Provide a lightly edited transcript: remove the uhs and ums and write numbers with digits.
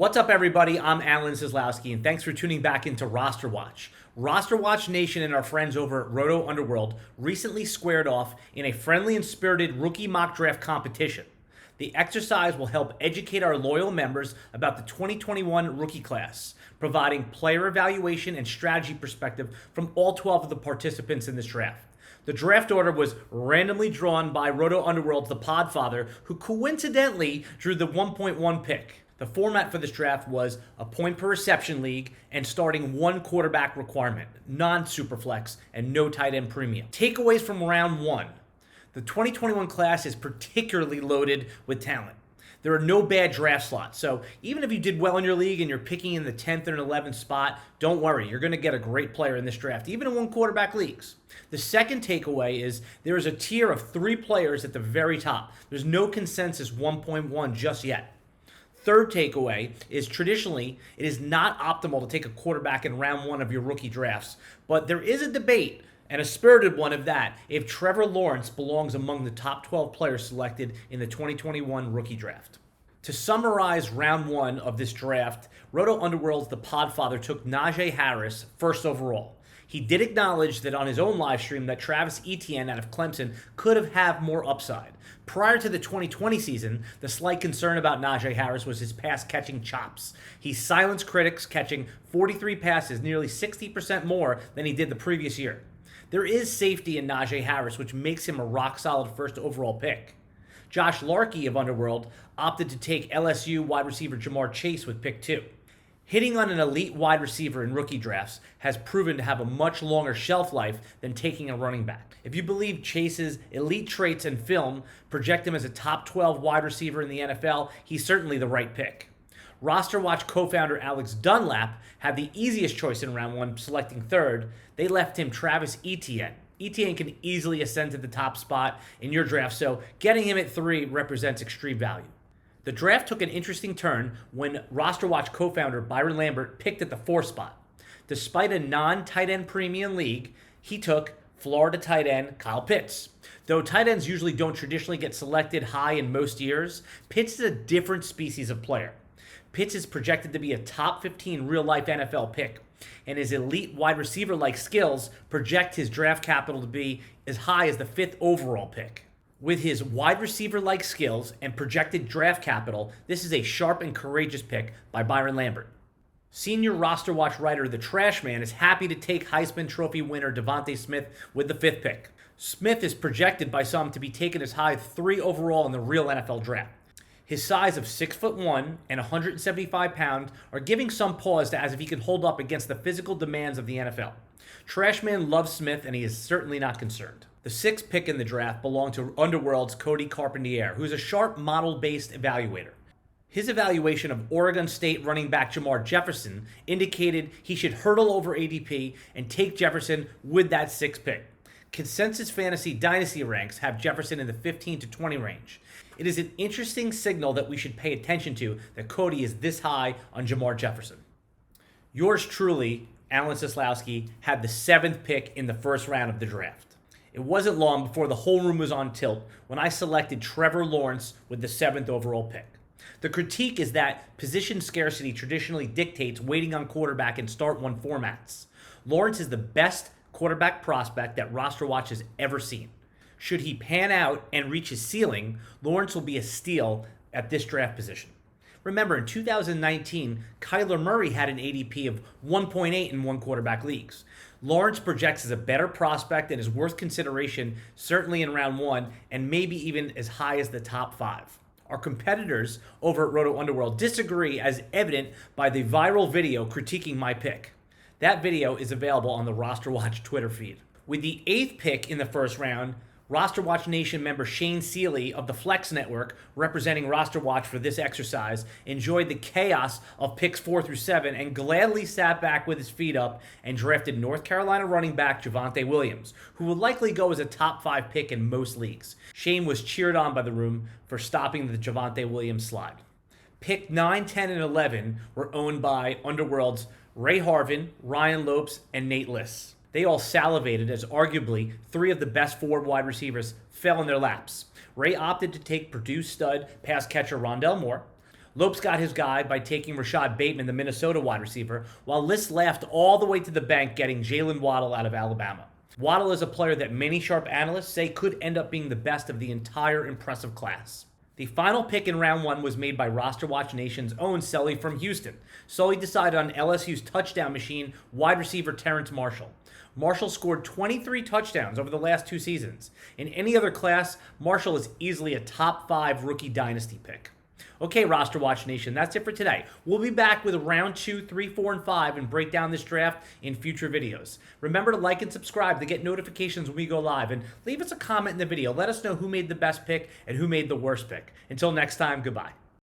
What's up, everybody? I'm Alan Seslowsky, and thanks for tuning back into RosterWatch. RosterWatch Nation and our friends over at RotoUnderWorld recently squared off in a friendly and spirited rookie mock draft competition. The exercise will help educate our loyal members about the 2021 rookie class, providing player evaluation and strategy perspective from all 12 of the participants in this draft. The draft order was randomly drawn by RotoUnderWorld's The Podfather, who coincidentally drew the 1.1 pick. The format for this draft was a point per reception league and starting one quarterback requirement, non-superflex, and no tight end premium. Takeaways from round one. The 2021 class is particularly loaded with talent. There are no bad draft slots, so even if you did well in your league and you're picking in the 10th or 11th spot, don't worry, you're going to get a great player in this draft, even in one quarterback leagues. The second takeaway is there is a tier of 3 players at the very top. There's no consensus 1.1 just yet. Third takeaway is traditionally it is not optimal to take a quarterback in round 1 of your rookie drafts, but there is a debate, and a spirited one of that, if Trevor Lawrence belongs among the top 12 players selected in the 2021 rookie draft. To summarize round 1 of this draft, RotoUnderWorld's The Podfather took Najee Harris first overall. He did acknowledge that on his own live stream that Travis Etienne out of Clemson could have had more upside. Prior to the 2020 season, the slight concern about Najee Harris was his pass-catching chops. He silenced critics, catching 43 passes, nearly 60% more than he did the previous year. There is safety in Najee Harris, which makes him a rock-solid first overall pick. Josh Larkey of Underworld opted to take LSU wide receiver Jamar Chase with pick 2. Hitting on an elite wide receiver in rookie drafts has proven to have a much longer shelf life than taking a running back. If you believe Chase's elite traits and film project him as a top 12 wide receiver in the NFL, he's certainly the right pick. RosterWatch co-founder Alex Dunlap had the easiest choice in round 1, selecting third. They left him Travis Etienne. Etienne can easily ascend to the top spot in your draft, so getting him at 3 represents extreme value. The draft took an interesting turn when RosterWatch co-founder Byron Lambert picked at the 4 spot. Despite a non-tight end premium league, he took Florida tight end Kyle Pitts. Though tight ends usually don't traditionally get selected high in most years, Pitts is a different species of player. Pitts is projected to be a top 15 real-life NFL pick, and his elite wide receiver-like skills project his draft capital to be as high as the 5th overall pick. With his wide receiver-like skills and projected draft capital, this is a sharp and courageous pick by Byron Lambert. Senior RosterWatch writer The Trashman is happy to take Heisman Trophy winner Devonte Smith with the 5th pick. Smith is projected by some to be taken as high as 3 overall in the real NFL draft. His size of 6'1" and 175 pounds are giving some pause as if he can hold up against the physical demands of the NFL. Trashman loves Smith, and he is certainly not concerned. The 6th pick in the draft belonged to Underworld's Cody Carpentier, who is a sharp model-based evaluator. His evaluation of Oregon State running back Jamar Jefferson indicated he should hurdle over ADP and take Jefferson with that 6th pick. Consensus Fantasy Dynasty ranks have Jefferson in the 15 to 20 range. It is an interesting signal that we should pay attention to that Cody is this high on Jamar Jefferson. Yours truly, Alan Seslowsky, had the 7th pick in the first round of the draft. It wasn't long before the whole room was on tilt when I selected Trevor Lawrence with the 7th overall pick. The critique is that position scarcity traditionally dictates waiting on quarterback in start 1 formats. Lawrence is the best quarterback prospect that RosterWatch has ever seen. Should he pan out and reach his ceiling, Lawrence will be a steal at this draft position. Remember, in 2019, Kyler Murray had an ADP of 1.8 in one quarterback leagues. Lawrence projects as a better prospect and is worth consideration, certainly in round 1, and maybe even as high as the top 5. Our competitors over at RotoUnderWorld disagree, as evident by the viral video critiquing my pick. That video is available on the RosterWatch Twitter feed. With the 8th pick in the first round, RosterWatch Nation member Shane Seeley of the Flex Network, representing RosterWatch for this exercise, enjoyed the chaos of picks 4 through 7 and gladly sat back with his feet up and drafted North Carolina running back Javonte Williams, who will likely go as a top 5 pick in most leagues. Shane was cheered on by the room for stopping the Javonte Williams slide. Pick 9, 10, and 11 were owned by Underworld's Ray Harvin, Ryan Lopes, and Nate Liss. They all salivated as arguably 3 of the best forward wide receivers fell in their laps. Ray opted to take Purdue stud pass catcher Rondell Moore. Lopes got his guy by taking Rashad Bateman, the Minnesota wide receiver, while List laughed all the way to the bank getting Jalen Waddle out of Alabama. Waddle is a player that many sharp analysts say could end up being the best of the entire impressive class. The final pick in round 1 was made by RosterWatch Nation's own Sully from Houston. Sully decided on LSU's touchdown machine, wide receiver Terrence Marshall. Marshall scored 23 touchdowns over the last 2 seasons. In any other class, Marshall is easily a top 5 rookie dynasty pick. Okay, RosterWatch Nation, that's it for today. We'll be back with round 2, 3, 4, and 5 and break down this draft in future videos. Remember to like and subscribe to get notifications when we go live, and leave us a comment in the video. Let us know who made the best pick and who made the worst pick. Until next time, goodbye.